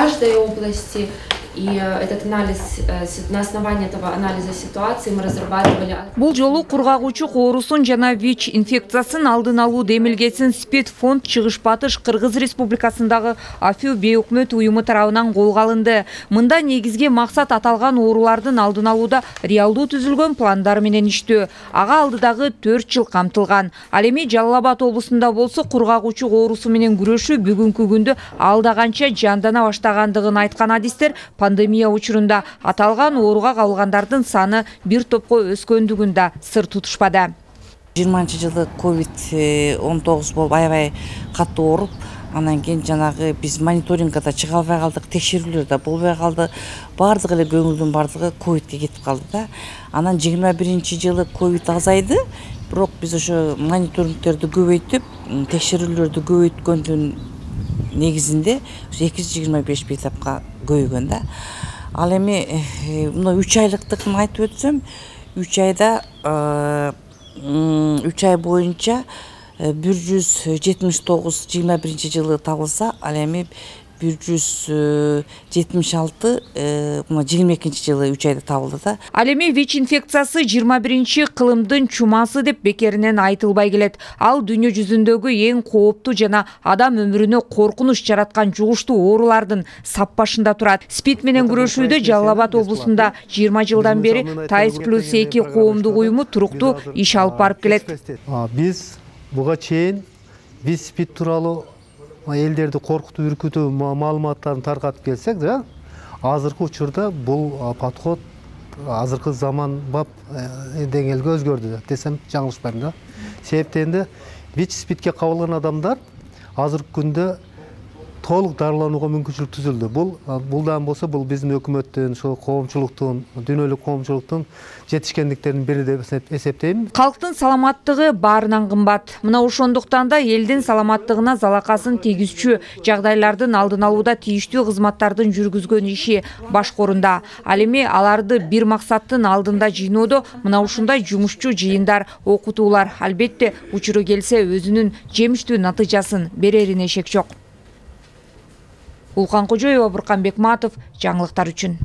каждой области. И этот анализ, на основании этого анализа ситуации мы разрабатывали. Бул жолу кургагучу оорусун жана ВИЧ инфекциясын алдын алуу демилгесин СПИД фонд Чыгыш Батыш Кыргыз Республикасындагы АФУ бейөкмөт уюму тарабынан колго алынды. Мында негизги максат аталган оорулардын алдын алууда реалдуу түзүлгөн пландар менен иштөө. Ага алдыдагы 4 жыл камтылган. Ал эми Жалал Абад облусунда болсо кургагучу оорусу менен күрөшүү бүгүнкү күндө алда канча жандана баштагандыгын айткан адистер пандемия учурунда аталган ооруга кабылгандардын саны бир топко өскөндүгүн да сыр тутушпады. 20-жылы COVID-19 болуп аябай катуу ооруп, анан кийин жанагы биз мониторингге да чыга албай калдык, текшерүүлөр да болбой калды. Бардыгы эле көңүлдүн бардыгы ковидке кетип калды да. Анан 21-жылы ковид азайды, бирок биз ошо мониторингтерди көбөйтүп, текшерүүлөрдү көбөйткөндүн негизинде 225 бейтапка көбөйгөн да. Ал эми мына 3 айлыктыкын айтып өтсөм, 3 айда 3 ай боюнча 179 21-жылы табылса, ал эми 176 22-жылы 3 айда табылды да. Ал эми ВИЧ инфекциясы 21-чи кылымдын чумасы деп бекеринен айтылбай келет. Ал дүйнө жүзүндөгү эң кооптуу жана адам өмүрүнө коркунуч жараткан жугуштуу оорулардын сап башында турат. СПИД менен күрөшүүдө Жалал Абад облусунда 20 жылдан бери ТАИС+2 коомдук уюму туруктуу иш алып барып келет. Биз буга чейин ВИЧ СПИД тууралуу элдерди коркутуп үркүтүү маалыматтарын таркатып келсек, азыркы учурда бул подход азыркы заманбап деңгээлге өзгөрдү десем жаңылышпайм да. Себептен ВИЧ СПИДке кабылган адамдар азыркы күндө толук дарыланууга мүмкүнчүлүк түзүлдү. Булдан болсо бул биздин өкмөттүн, коомчулуктун, дүйнөлүк коомчулуктун жетишкендиктеринин бири деп эсептейм. Калктын саламаттыгы баарынан кымбат. Мына ошондуктан да элдин саламаттыгына залакасын тийгизчү жагдайлардын алдын алууда тийиштүү кызматтардын жүргүзгөн иши башкорунда. Ал эми аларды бир максаттын алдында жыйноодо мына ушундай жумушчу жыйындар, окутуулар албетте учуру келсе өзүнүн жемиштүү натыйжасын берерине шек жок. Улкан Кожоева, Буркан Бекматов, жаңылыктар үчүн.